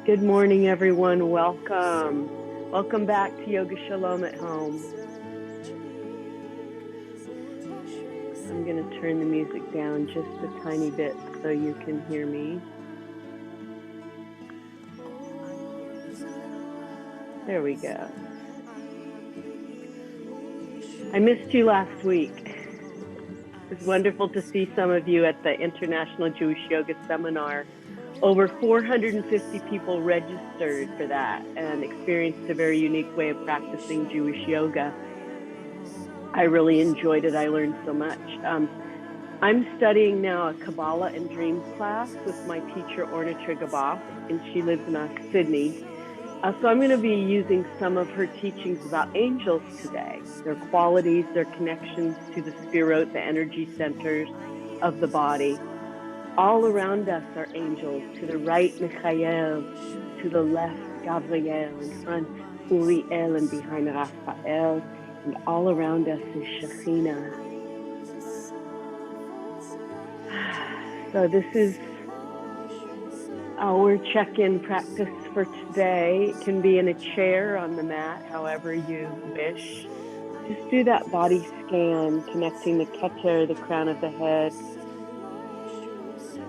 Good morning, everyone. Welcome. Welcome back to Yoga Shalom at Home. I'm going to turn the music down just a tiny bit so you can hear me. There we go. I missed you last week. It was wonderful to see some of you at the International Jewish Yoga Seminar. Over 450 people registered for that and experienced a very unique way of practicing Jewish yoga. I really enjoyed it. I learned so much. I'm studying now a Kabbalah and Dreams class with my teacher, Orna Trigabov, and she lives in Sydney. So I'm going to be using some of her teachings about angels today, their qualities, their connections to the Sefirot, the energy centers of the body. All around us are angels. To the right, Michael. To the left, Gabriel. In front, Uriel. And behind, Raphael. And all around us is Shekhinah. So this is our check-in practice for today. It can be in a chair, on the mat, however you wish. Just do that body scan, connecting the Keter, the crown of the head,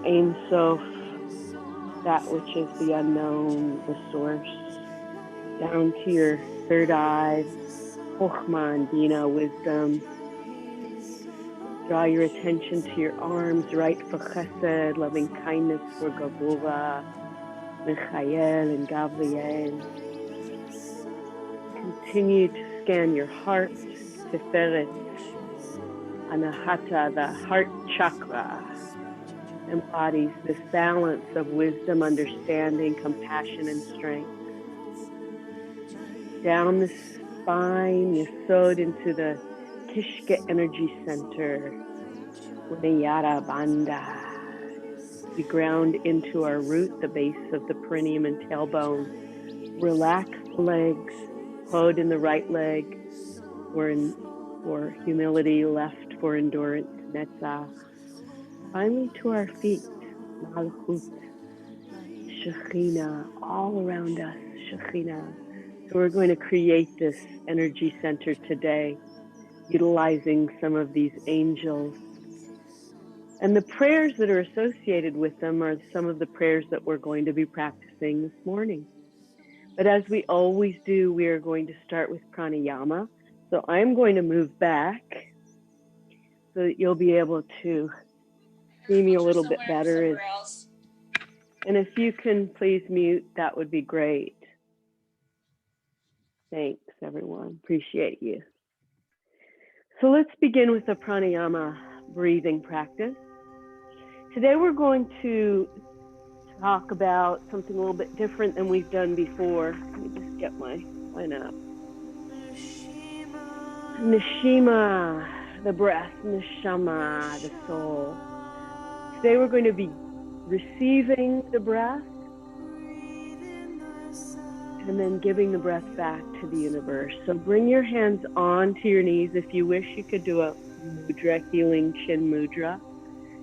Ein Sof, that which is the unknown, the source, down to your third eye, Chokhmah and Bina, wisdom. Draw your attention to your arms, right for Chesed, loving kindness for Gavura, Michael and Gabriel. Continue to scan your heart, Tiferet, Anahata, the heart chakra. Embodies this balance of wisdom, understanding, compassion, and strength. Down the spine, Yesod, into the Kishka energy center, Udayara Bandha. We ground into our root, the base of the perineum and tailbone. Relax the legs, Hod in the right leg, for humility, left for endurance, Netzach. Finally to our feet, Malchut, Shekhinah, all around us, Shekhinah. So we're going to create this energy center today, utilizing some of these angels. And the prayers that are associated with them are some of the prayers that we're going to be practicing this morning. But as we always do, we are going to start with pranayama. So I'm going to move back so that you'll be able to see me a little bit better. And if you can please mute, that would be great. Thanks, everyone. Appreciate you. So let's begin with the pranayama breathing practice. Today we're going to talk about something a little bit different than we've done before. Let me just get my line up. Neshima, the breath, neshama, the soul. Today we're going to be receiving the breath and then giving the breath back to the universe. So bring your hands onto your knees. If you wish, you could do a mudra, healing chin mudra.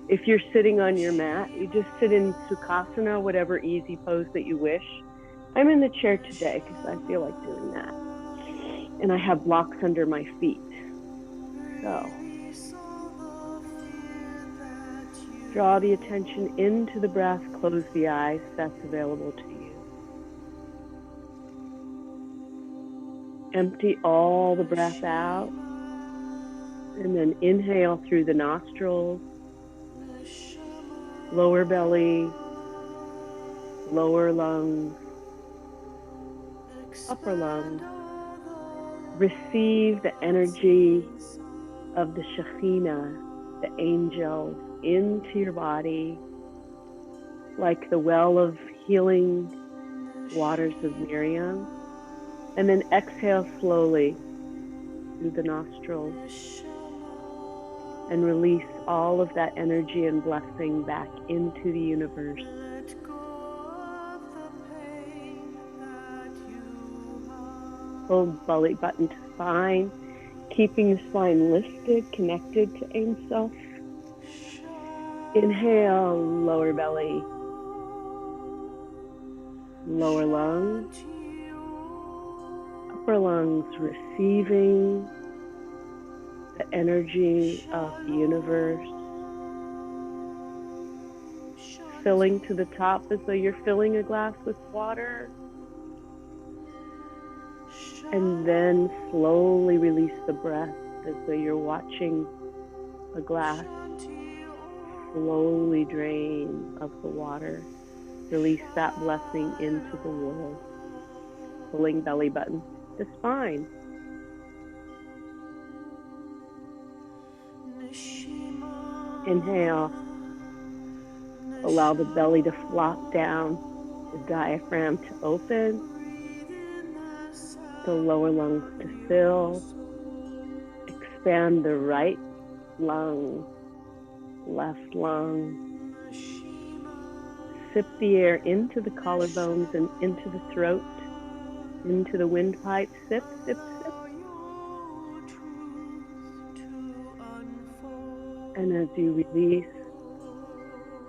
If you're sitting on your mat, you just sit in Sukhasana, whatever easy pose that you wish. I'm in the chair today because I feel like doing that. And I have blocks under my feet. So draw the attention into the breath, close the eyes, that's available to you. Empty all the breath out, and then inhale through the nostrils, lower belly, lower lungs, upper lungs. Receive the energy of the Shekhinah, the angels, into your body, like the well of healing waters of Miriam. And then exhale slowly through the nostrils and release all of that energy and blessing back into the universe. Hold belly button to spine, keeping the spine lifted, connected to Ein Sof. Inhale, lower belly. lower lungs, upper lungs receiving the energy of the universe, filling to the top as though you're filling a glass with water, and then slowly release the breath as though you're watching a glass slowly drain of the water. Release that blessing into the world, pulling belly button to spine. Inhale. Allow the belly to flop down, the diaphragm to open, the lower lungs to fill. Expand the right lung, left lung. Sip the air into the collarbones and into the throat, into the windpipe. Sip, sip, sip. And as you release,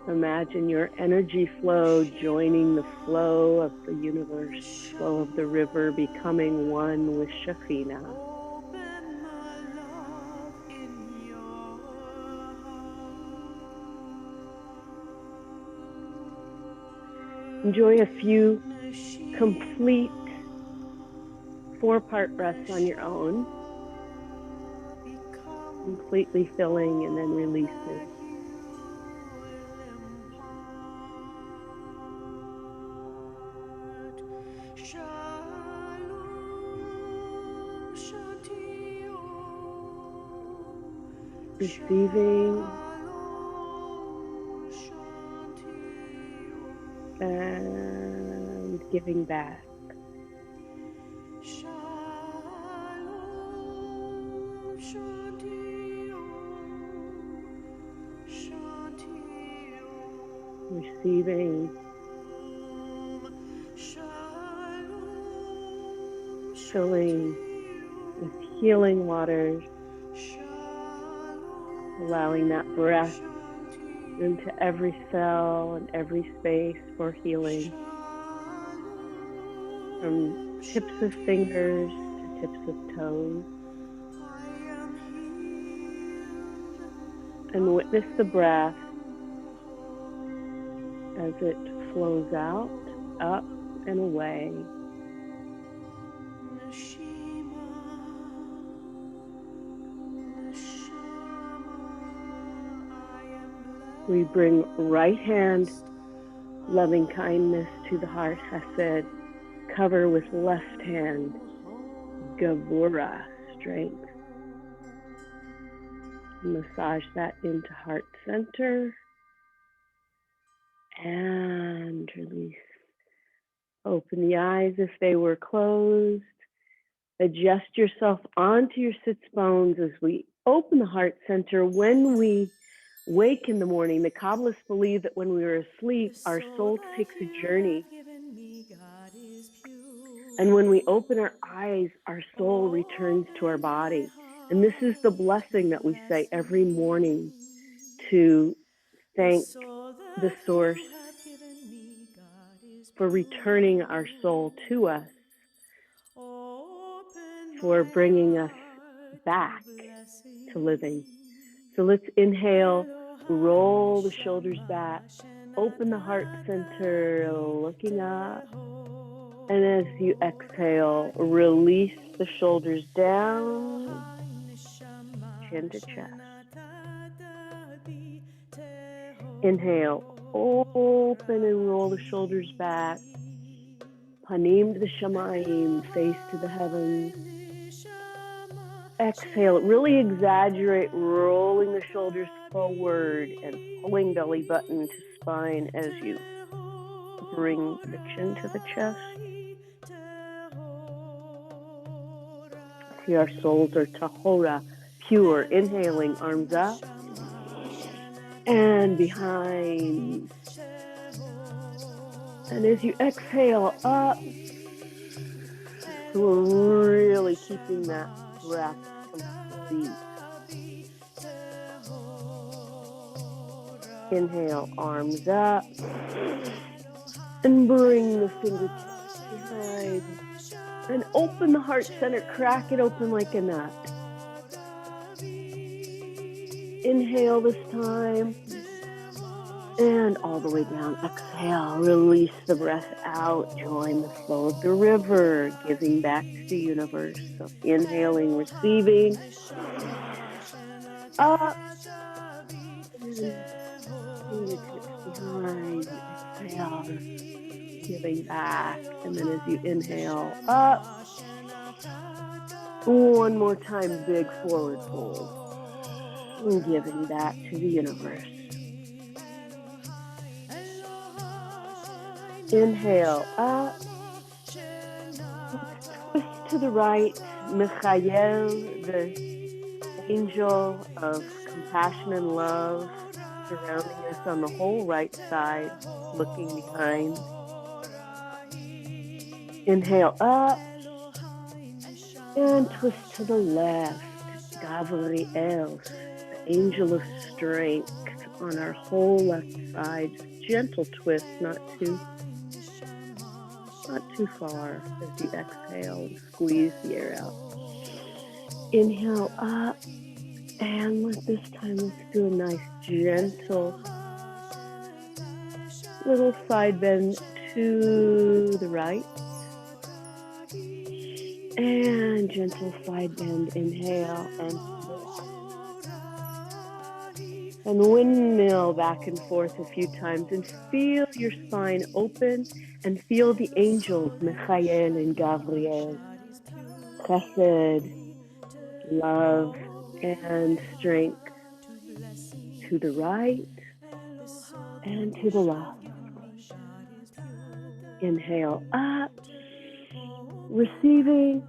imagine your energy flow joining the flow of the universe, flow of the river, becoming one with Shekhinah. Enjoy a few complete 4-part breaths on your own, completely filling and then releasing. Receiving and giving back. Receiving, filling with healing waters, allowing that breath into every cell and every space for healing, from tips of fingers to tips of toes. And witness the breath as it flows out, up, and away. We bring right hand loving kindness to the heart, Chesed. Cover with left hand, Gevurah, strength. Massage that into heart center. And release. Open the eyes if they were closed. Adjust yourself onto your sits bones as we open the heart center. When we wake in the morning, the Kabbalists believe that when we are asleep, our soul takes a journey. And when we open our eyes, our soul returns to our body. And this is the blessing that we say every morning to thank the source for returning our soul to us, for bringing us back to living. So let's inhale, roll the shoulders back, open the heart center, looking up. And as you exhale, release the shoulders down, chin to chest. Inhale, open and roll the shoulders back. Panim to the shamayim, face to the heavens. Exhale, really exaggerate rolling the shoulders forward and pulling belly button to spine as you bring the chin to the chest. See, our souls are tahora, pure. Inhaling, arms up and behind. And as you exhale up, so we're really keeping that breath complete. Inhale, arms up And bring the fingertips behind. And open the heart center, crack it open like a nut. Inhale this time. And all the way down. Exhale, release the breath out. Join the flow of the river, giving back to the universe. So inhaling, receiving. Up. And fingertips behind. Exhale, giving back. And then as you inhale, up. One more time, big forward fold. And giving back to the universe. Inhale, up. Twist to the right. Michael, the angel of compassion and love, surrounding us on the whole right side, looking behind. Inhale, up. And twist to the left. Gabriel, the angel of strength, on our whole left side. Gentle twist, not too far as you exhale and squeeze the air out. Inhale up, and this time let's do a nice gentle little side bend to the right. And gentle side bend, inhale and windmill back and forth a few times, and feel your spine open and feel the angels, Michael and Gabriel, chesed, love, and strength to the right and to the left. Inhale up, receiving,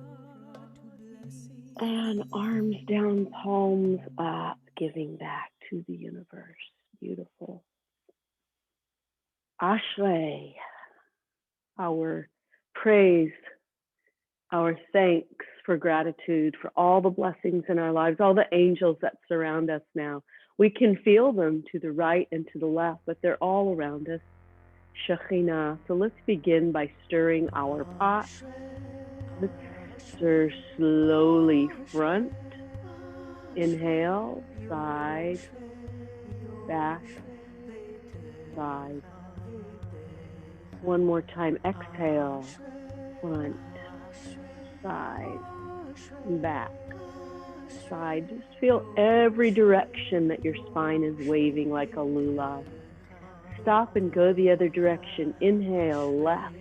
and arms down, palms up, giving back to the universe. Beautiful. Ashrei, our praise, our thanks for gratitude for all the blessings in our lives, all the angels that surround us now. We can feel them to the right and to the left, but they're all around us. Shekhinah. So let's begin by stirring our pot. Let's stir slowly front. Inhale, side, back, side. One more time, exhale, front, side, back, side. Just feel every direction that your spine is waving like a lulav. Stop and go the other direction. Inhale, left,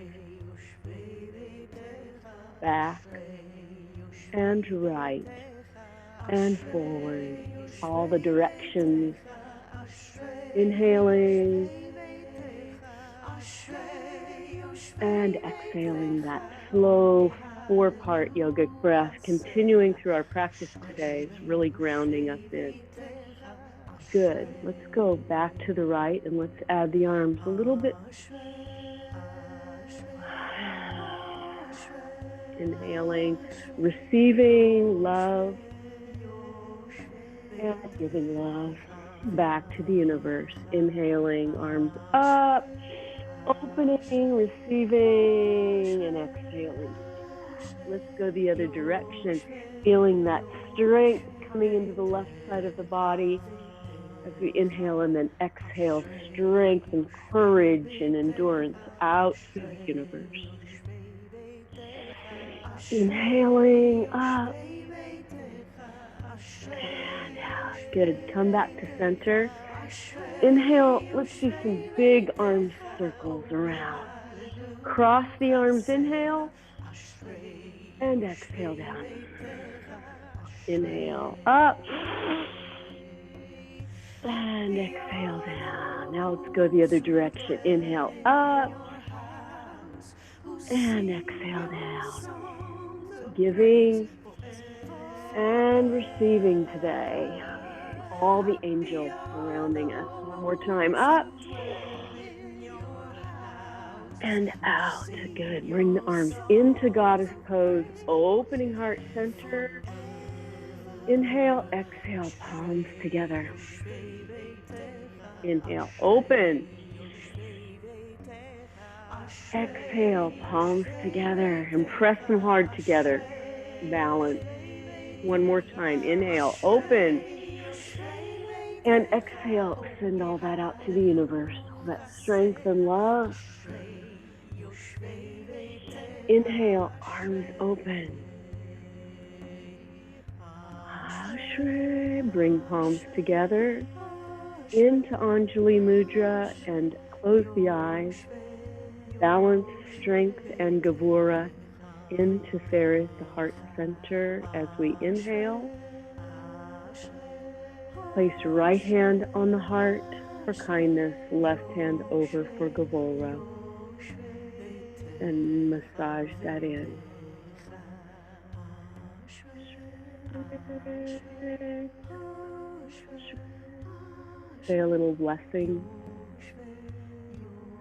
back, and right, and forward. All the directions. Inhaling and exhaling that slow 4-part yogic breath, continuing through our practice today. It's really grounding us in. Good. Let's go back to the right and let's add the arms a little bit. Inhaling, receiving love, and giving love back to the universe. Inhaling, arms up, opening, receiving, and exhaling. Let's go the other direction, feeling that strength coming into the left side of the body as we inhale and then exhale, strength and courage and endurance out to the universe. Inhaling up and out. Good. Come back to center. Inhale. Let's do some big arm circles around. Cross the arms. Inhale and exhale down. Inhale up and exhale down. Now let's go the other direction. Inhale up and exhale down. Giving and receiving today. All the angels surrounding us. One more time. Up and out. Good. Bring the arms into goddess pose. Opening heart center. Inhale, exhale, palms together. Inhale, open. Exhale, palms together and press them hard together. Balance. One more time. Inhale, open. And exhale, send all that out to the universe, all that strength and love. Inhale, arms open. Bring palms together into Anjali Mudra and close the eyes. Balance, strength, and Gavura into Ferris, the heart center. As we inhale, place right hand on the heart for kindness, left hand over for Gavura, and massage that in. Say a little blessing,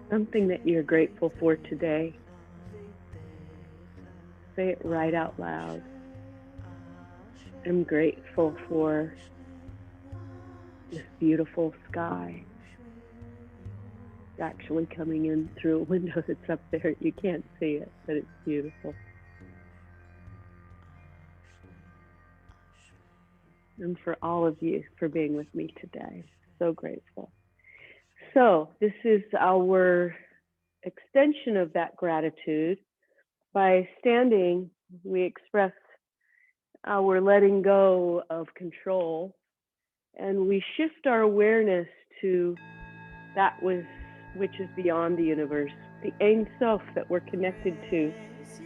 something that you're grateful for today. Say it right out loud. I'm grateful for this beautiful sky. It's actually coming in through a window that's up there. You can't see it, but it's beautiful. And for all of you for being with me today. So grateful. So this is our extension of that gratitude. By standing, we express our letting go of control, and we shift our awareness to that which is beyond the universe, the Ein Sof that we're connected to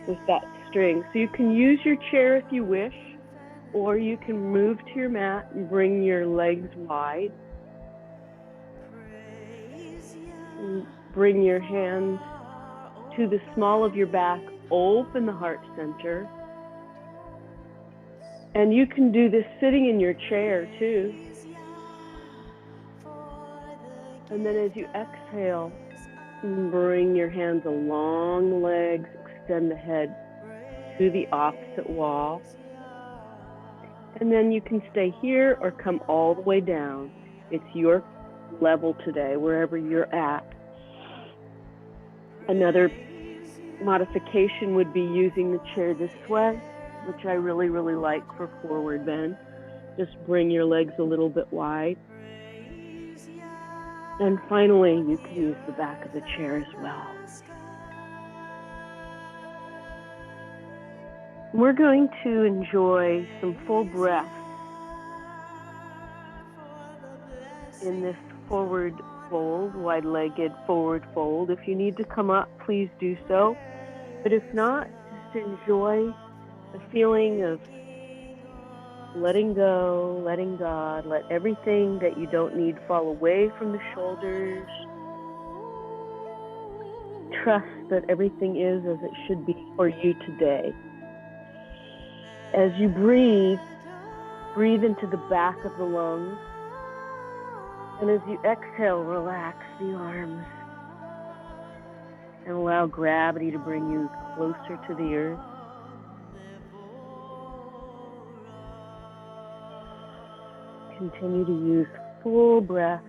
with that string. So you can use your chair if you wish, or you can move to your mat and bring your legs wide. And bring your hands to the small of your back, open the heart center. And you can do this sitting in your chair too. And then as you exhale, bring your hands along the legs, extend the head to the opposite wall. And then you can stay here or come all the way down. It's your level today, wherever you're at. Another modification would be using the chair this way, which I really, really like for forward bend. Just bring your legs a little bit wide. And finally, you can use the back of the chair as well. We're going to enjoy some full breath in this forward fold, wide-legged forward fold. If you need to come up, please do so. But if not, just enjoy the feeling of letting go, letting God, let everything that you don't need fall away from the shoulders. Trust that everything is as it should be for you today. As you breathe, breathe into the back of the lungs. And as you exhale, relax the arms and allow gravity to bring you closer to the earth. Continue to use full breath.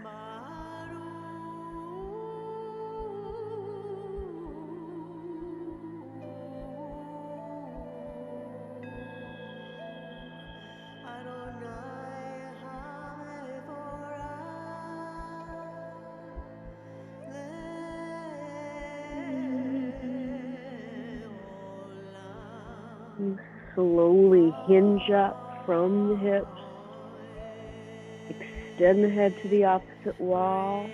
And slowly hinge up from the hips. Extend the head to the opposite wall.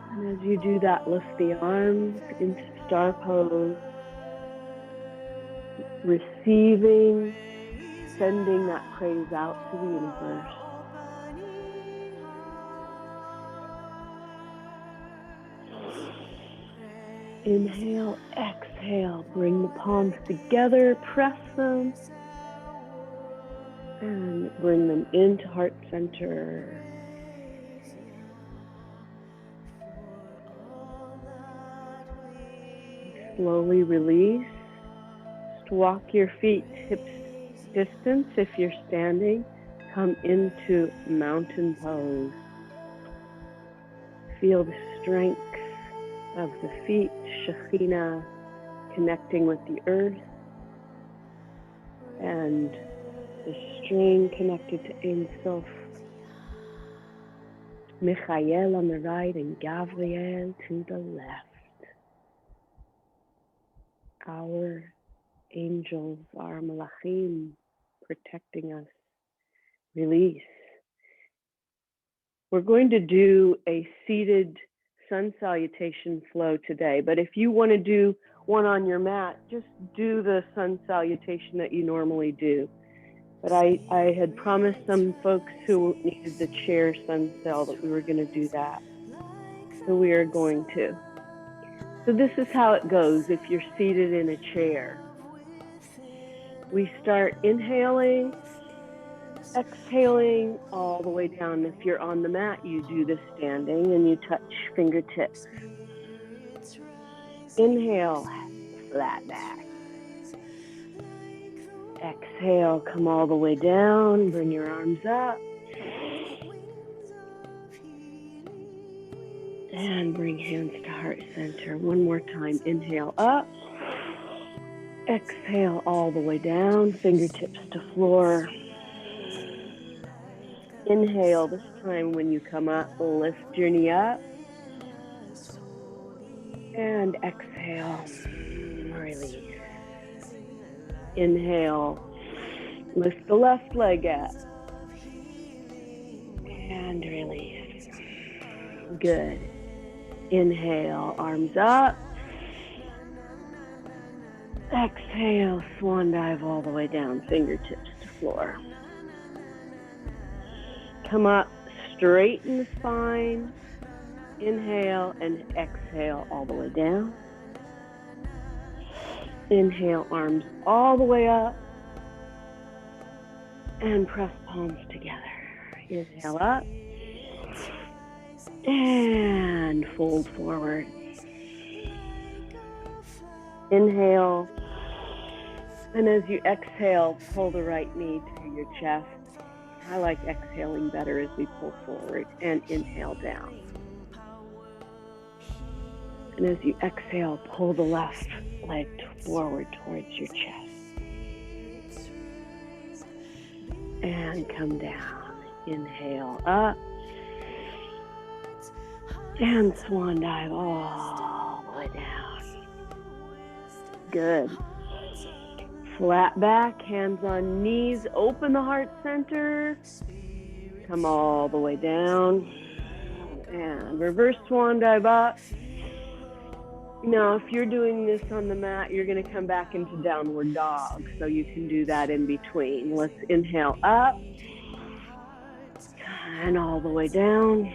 And as you do that, lift the arms into star pose. Receiving, sending that praise out to the universe. Inhale, exhale, bring the palms together, press them, and bring them into heart center. Slowly release. Just walk your feet hips distance if you're standing. Come into mountain pose. Feel the strength of the feet, Shekhinah, connecting with the earth, and the string connected to Ein Sof. Michael on the right and Gabriel to the left. Our angels, our malachim, protecting us. Release. We're going to do a seated sun salutation flow today, but if you want to do one on your mat, just do the sun salutation that you normally do. But I had promised some folks who needed the chair sun cell that we were going to do that. So we are going to. So this is how it goes if you're seated in a chair. We start inhaling, exhaling all the way down. If you're on the mat, you do this standing and you touch fingertips. Inhale, flat back. Exhale, come all the way down, bring your arms up. And bring hands to heart center. One more time, inhale up. Exhale all the way down, fingertips to floor. Inhale, this time when you come up, lift your knee up. And exhale, release. Inhale, lift the left leg up. And release. Good. Inhale, arms up. Exhale, swan dive all the way down, fingertips to floor. Come up, straighten the spine. Inhale and exhale all the way down. Inhale, arms all the way up. And press palms together. Inhale up. And fold forward. Inhale. And as you exhale, pull the right knee to your chest. I like exhaling better as we pull forward, and inhale down. And as you exhale, pull the left leg forward towards your chest. And come down. Inhale up. And swan dive all the way down. Good. Flat back, hands on knees, open the heart center. Come all the way down. And reverse swan dive up. Now, if you're doing this on the mat, you're going to come back into downward dog. So you can do that in between. Let's inhale up. And all the way down.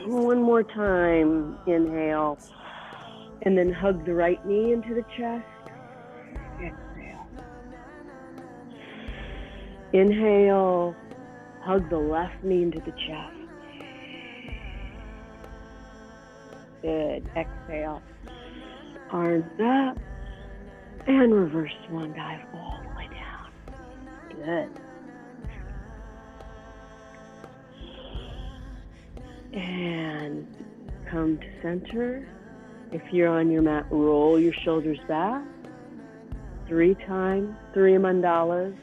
One more time. Inhale. And then hug the right knee into the chest. Exhale. Inhale. Hug the left knee into the chest. Good. Exhale. Arms up. And reverse swan dive all the way down. Good. And come to center. If you're on your mat, roll your shoulders back. 3 times, 3 mandalas.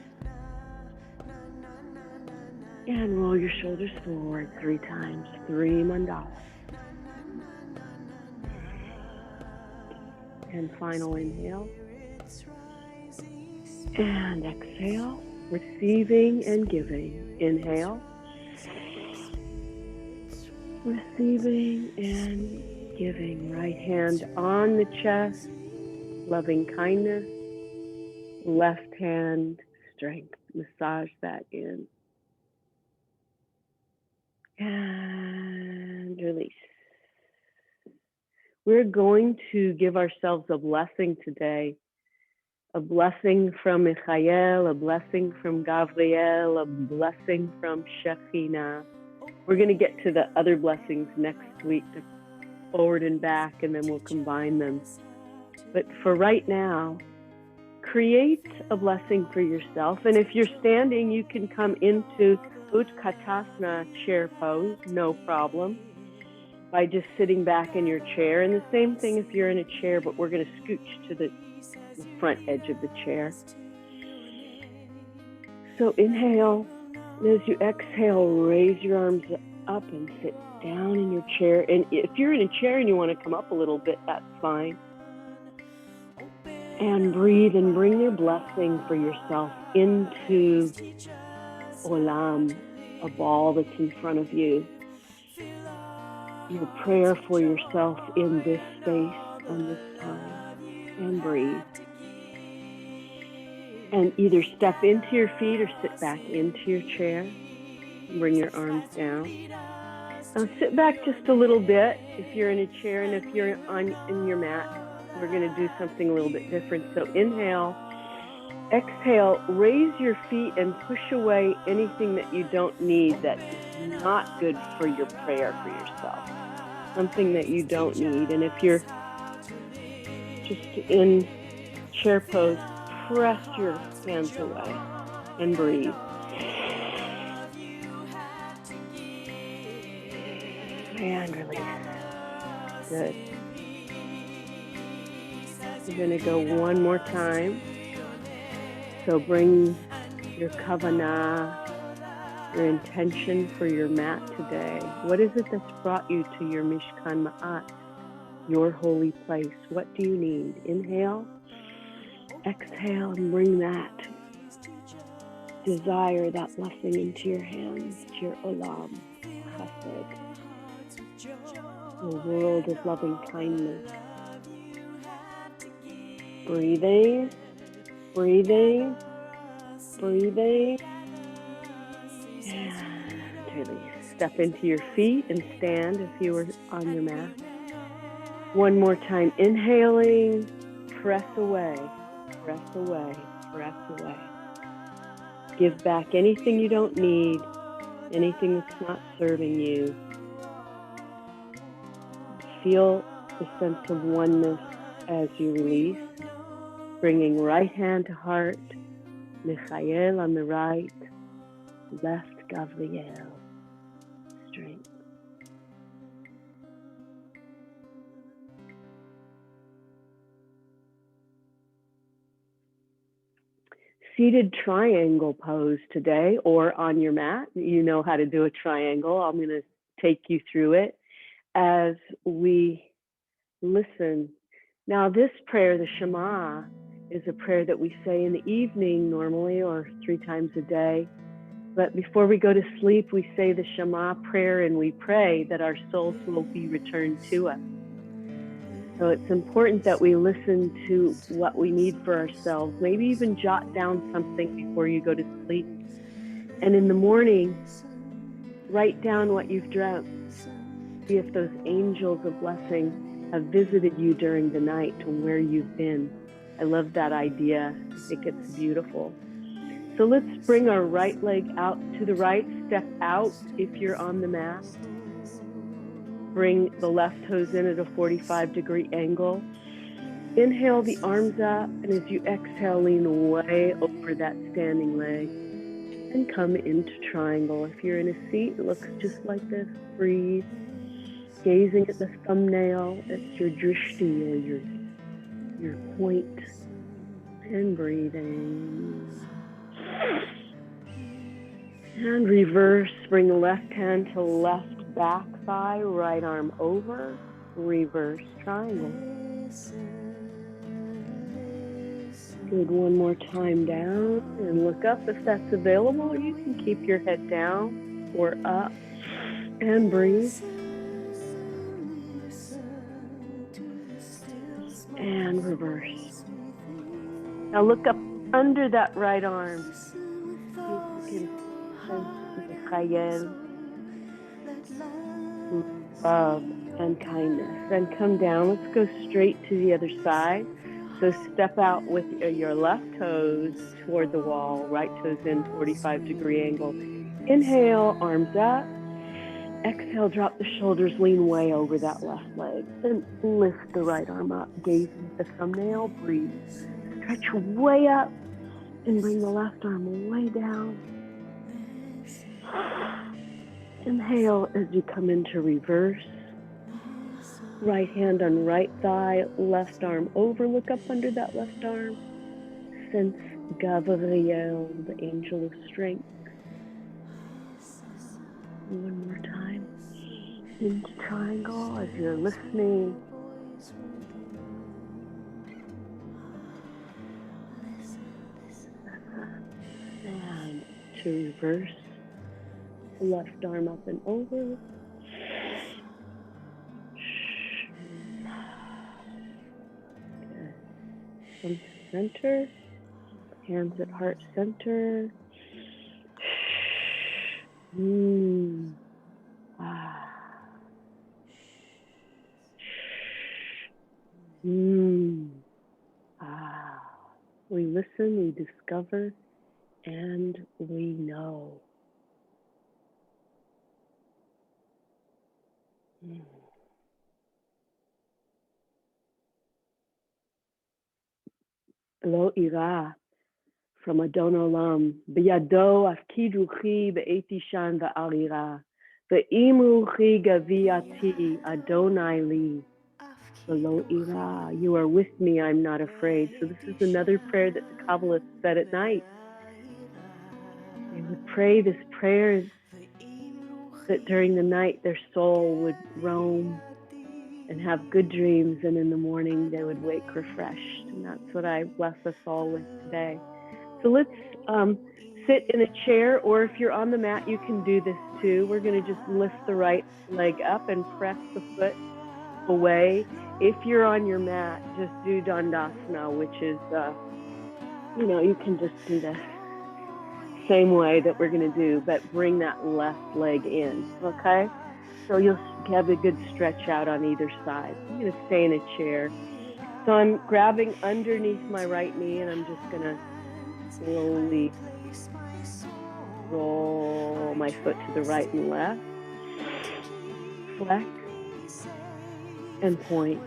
And roll your shoulders forward 3 times, 3 mandalas. And final inhale. And exhale, receiving and giving. Inhale. Receiving and giving. Right hand on the chest, loving kindness. Left hand, strength. Massage that in. And release. We're going to give ourselves a blessing today. A blessing from Michael, a blessing from Gabriel, a blessing from Shekhinah. We're going to get to the other blessings next week, forward and back, and then we'll combine them. But for right now, create a blessing for yourself. And if you're standing, you can come into Utkatasana chair pose, no problem. by just sitting back in your chair. And the same thing if you're in a chair, but we're going to scooch to the front edge of the chair. So inhale, and as you exhale, raise your arms up and sit down in your chair. And if you're in a chair and you want to come up a little bit, that's fine. And breathe and bring your blessing for yourself into Olam, a ball that's in front of you. Your prayer for yourself in this space and this time. And breathe. And either step into your feet or sit back into your chair. Bring your arms down. Now sit back just a little bit if you're in a chair, and if you're in your mat, we're going to do something a little bit different. So inhale, exhale, raise your feet and push away anything that you don't need, that is not good for your prayer for yourself. Something that you don't need. And if you're just in chair pose, press your hands away and breathe. And release. Good. We're going to go one more time. So bring your kavanah, your intention for your mat today. What is it that's brought you to your Mishkan Ma'at, your holy place? What do you need? Inhale, exhale, and bring that desire, that blessing into your hands, to your Olam, Chesed, the world of loving kindness. Breathing, breathing, breathing, and release. Step into your feet and stand if you were on your mat. One more time, inhaling, press away, press away, press away. Give back anything you don't need, anything that's not serving you. Feel the sense of oneness as you release. Bringing right hand to heart, Michael on the right, left Gavriel, strength. Seated triangle pose today, or on your mat. You know how to do a triangle. I'm going to take you through it as we listen. Now this prayer, the Shema, is a prayer that we say in the evening normally, or 3 times a day. But before we go to sleep, we say the Shema prayer, and we pray that our souls will be returned to us. So it's important that we listen to what we need for ourselves. Maybe even jot down something before you go to sleep. And in the morning, write down what you've dreamt. See if those angels of blessing have visited you during the night and where you've been. I love that idea. I think it's beautiful. So let's bring our right leg out to the right. Step out if you're on the mat. Bring the left toes in at a 45-degree angle. Inhale the arms up, and as you exhale, lean way over that standing leg and come into triangle. If you're in a seat, it looks just like this. Breathe. Gazing at the thumbnail, at your drishti, or your point, and breathing. And reverse, bring the left hand to left back thigh, right arm over, reverse triangle. Good, one more time down, and look up if that's available. You can keep your head down or up, and breathe. And reverse. Now look up under that right arm. See if you can sense the chayel, love, and kindness. Then come down. Let's go straight to the other side. So step out with your left toes toward the wall, right toes in, 45-degree angle. Inhale, arms up. Exhale, drop the shoulders, lean way over that left leg. Then lift the right arm up, gazing at the thumbnail, breathe. Stretch way up and bring the left arm way down. Inhale as you come into reverse. Right hand on right thigh, left arm over, look up under that left arm. Sense Gabriel, the angel of strength. One more time. Into triangle as you're listening. And to reverse, left arm up and over. Good. Come to center. Hands at heart center. Ah. Ah. We listen, we discover, and we know. Lo ira from Adon Olam, biyado afkid ruchi be'eti shan va'arira, ve'im ruchi gaviati Adonai li, lo ira. You are with me, I'm not afraid. So this is another prayer that the Kabbalists said at night. They would pray this prayer that during the night their soul would roam and have good dreams, and in the morning they would wake refreshed. And that's what I bless us all with today. So let's sit in a chair, or if you're on the mat, you can do this too. We're going to just lift the right leg up and press the foot away. If you're on your mat, just do Dandasana, which is, you can just do this same way that we're going to do, but bring that left leg in, okay? So you'll have a good stretch out on either side. I'm going to stay in a chair. So I'm grabbing underneath my right knee, and I'm just going to slowly roll my foot to the right and left. Flex and point.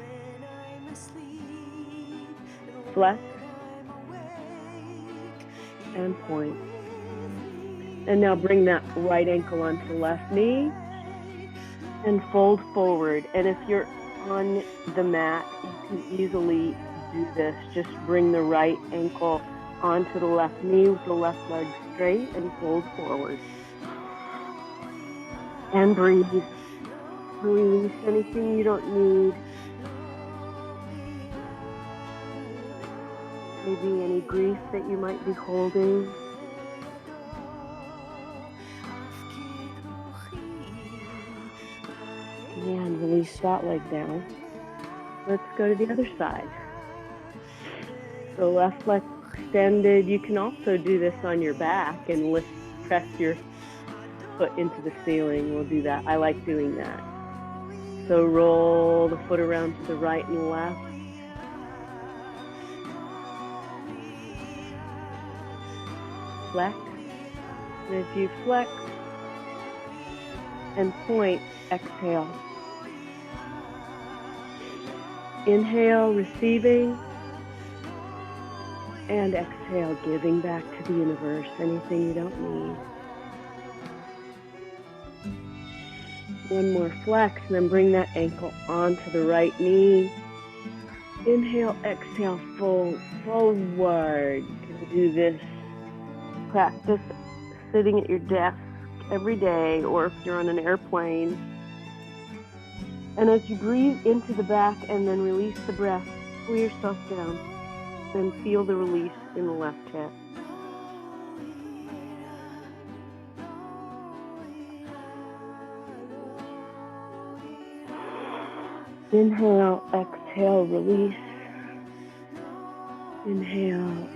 Flex and point. And now bring that right ankle onto the left knee and fold forward. And if you're on the mat, you can easily do this. Just bring the right ankle onto the left knee with the left leg straight and fold forward. And breathe. Release anything you don't need. Maybe any grief that you might be holding. And release that leg down. Let's go to the other side. So left leg extended. You can also do this on your back and press your foot into the ceiling. We'll do that. I like doing that. So roll the foot around to the right and left. Flex. And as you flex and point, exhale. Inhale, receiving. And exhale, giving back to the universe anything you don't need. One more flex, and then bring that ankle onto the right knee. Inhale, exhale, fold forward. You can do this practice sitting at your desk every day, or if you're on an airplane. And as you breathe into the back and then release the breath, pull yourself down. Then feel the release in the left hip. Inhale, exhale, release. Inhale,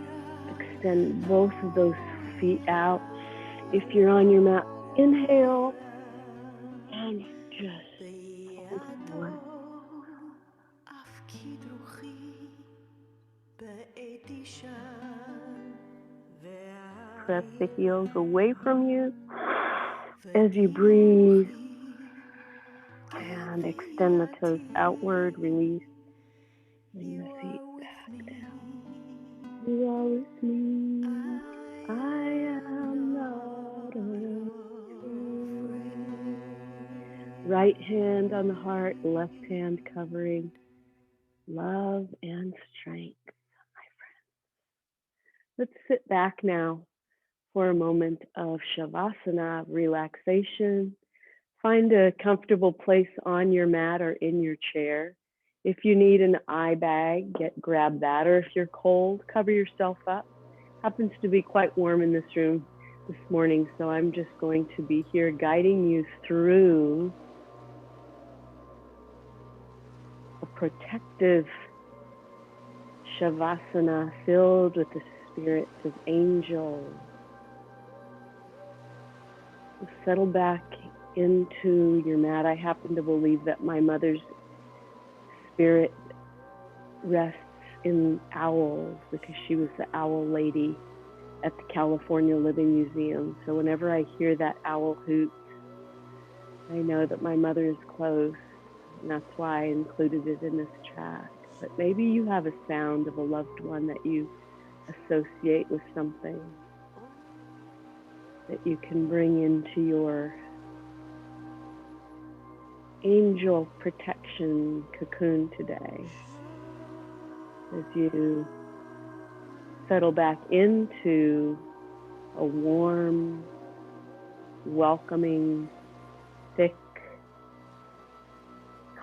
extend both of those feet out. If you're on your mat, inhale and just hold forward. Press the heels away from you as you breathe. And extend the toes outward, release. Bring the feet back down. You are with me. I am not afraid. Right hand on the heart, left hand covering love and strength. Let's sit back now for a moment of Shavasana, relaxation. Find a comfortable place on your mat or in your chair. If you need an eye bag, grab that. Or if you're cold, cover yourself up. Happens to be quite warm in this room this morning, so I'm just going to be here guiding you through a protective Shavasana filled with the spirits of angels. Settle back into your mat. I happen to believe that my mother's spirit rests in owls because she was the owl lady at the California Living Museum. So whenever I hear that owl hoot, I know that my mother is close, and that's why I included it in this track. But maybe you have a sound of a loved one that you associate with something that you can bring into your angel protection cocoon today as you settle back into a warm, welcoming, thick,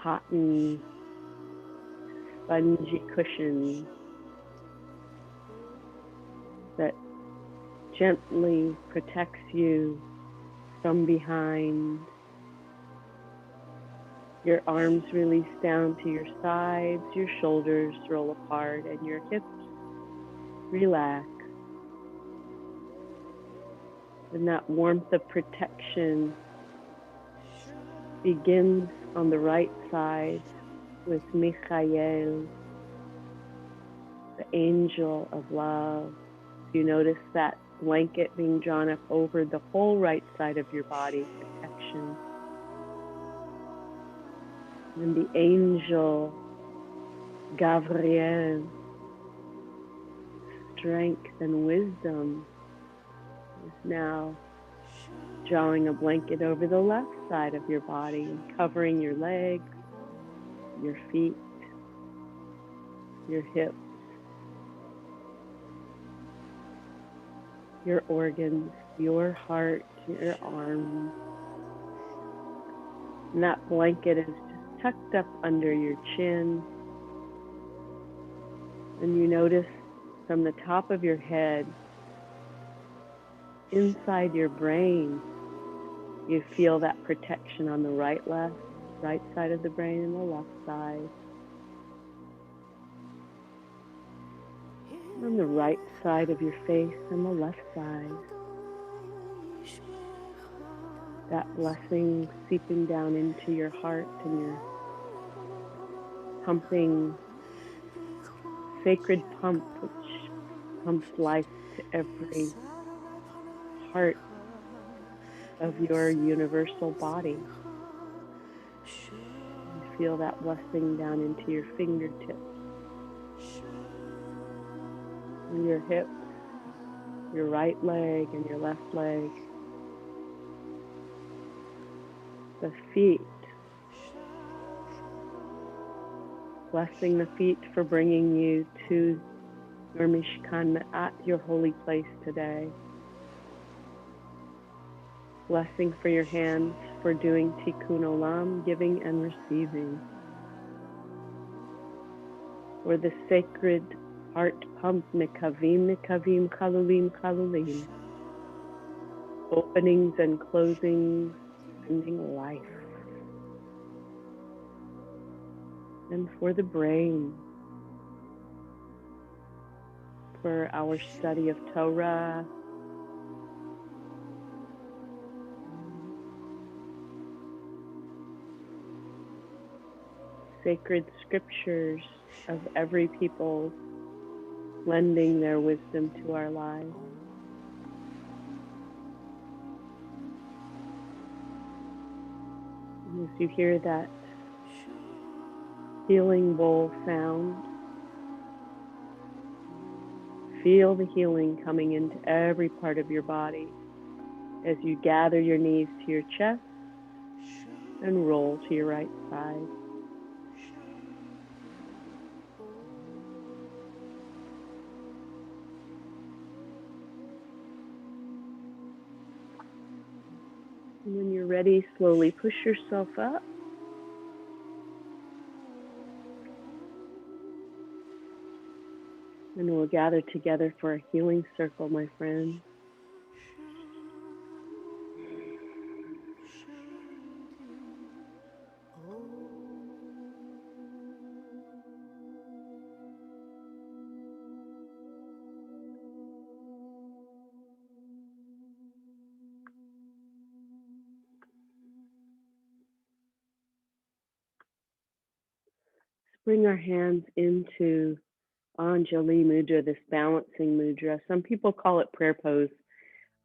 cotton, spongy cushion that gently protects you from behind. Your arms release down to your sides, your shoulders roll apart, and your hips relax. And that warmth of protection begins on the right side with Michael, the angel of love. You notice that blanket being drawn up over the whole right side of your body, protection. And the angel Gabriel, strength and wisdom, is now drawing a blanket over the left side of your body and covering your legs, your feet, your hips, your organs, your heart, your arms. And that blanket is just tucked up under your chin. And you notice from the top of your head, inside your brain, you feel that protection on the right side of the brain and the left side. On the right side of your face and the left side. That blessing seeping down into your heart and your pumping, sacred pump, which pumps life to every part of your universal body. You feel that blessing down into your fingertips, and your hips, your right leg and your left leg, the feet, blessing the feet for bringing you to your Mishkan Ma'at, your holy place today. Blessing for your hands for doing Tikkun Olam, giving and receiving. For the sacred heart pump, Nekavim, Nekavim, Chalulim, Chalulim. Openings and closings, bringing life. And for the brain, for our study of Torah, sacred scriptures of every people lending their wisdom to our lives. And as you hear that healing bowl sound, feel the healing coming into every part of your body as you gather your knees to your chest and roll to your right side. And when you're ready, slowly push yourself up. And we'll gather together for a healing circle, my friends. Bring our hands into Anjali Mudra, this balancing mudra. Some people call it prayer pose.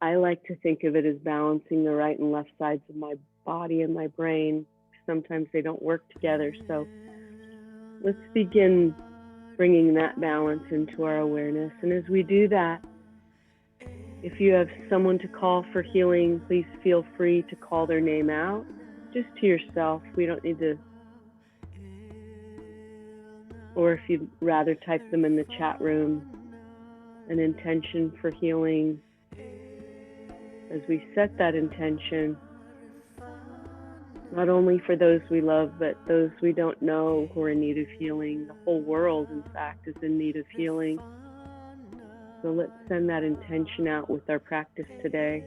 I like to think of it as balancing the right and left sides of my body and my brain. Sometimes they don't work together. So let's begin bringing that balance into our awareness. And as we do that, if you have someone to call for healing, please feel free to call their name out just to yourself. We don't need to, or if you'd rather type them in the chat room, an intention for healing. As we set that intention, not only for those we love, but those we don't know who are in need of healing. The whole world, in fact, is in need of healing. So let's send that intention out with our practice today.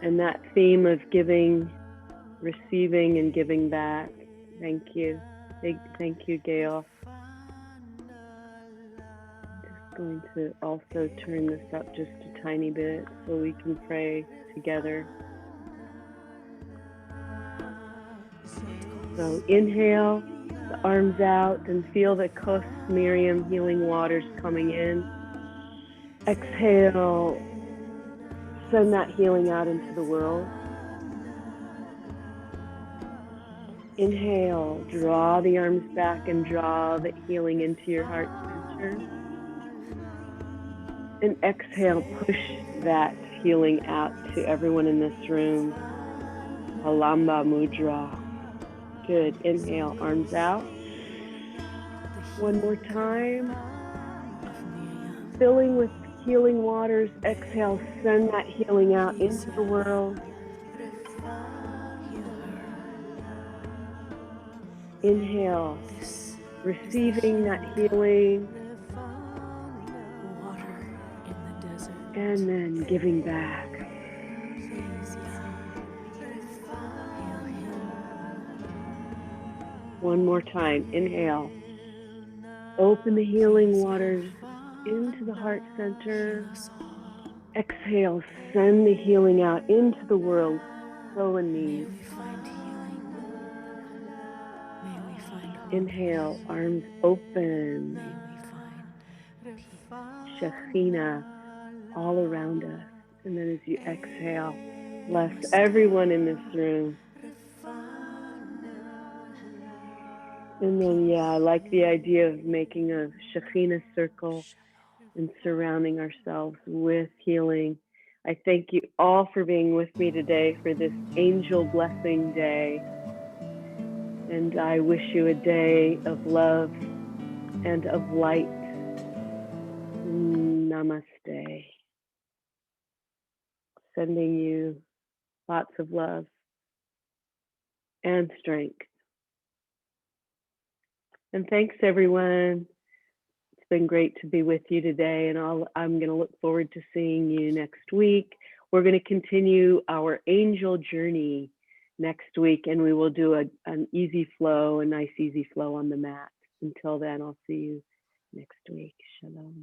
And that theme of giving, receiving, and giving back. Thank you. Thank you, Gail. Just going to also turn this up just a tiny bit so we can pray together. So inhale, the arms out, and feel the Kos Miriam healing waters coming in. Exhale, send that healing out into the world. Inhale, draw the arms back and draw the healing into your heart center. And exhale, push that healing out to everyone in this room. Palamba Mudra. Good. Inhale, arms out. One more time. Filling with healing waters. Exhale, send that healing out into the world. Inhale, receiving that healing. And then giving back. One more time. Inhale. Open the healing waters into the heart center. Exhale. Send the healing out into the world. So in need. Inhale. Arms open. Shekhinah all around us. And then as you exhale, bless everyone in this room. And then, I like the idea of making a Shekhinah circle and surrounding ourselves with healing. I thank you all for being with me today for this Angel Blessing Day. And I wish you a day of love and of light. Namaste. Sending you lots of love and strength. And thanks, everyone. It's been great to be with you today, and I'm going to look forward to seeing you next week. We're going to continue our angel journey next week, and we will do an easy flow, a nice easy flow on the mat. Until then, I'll see you next week. Shalom.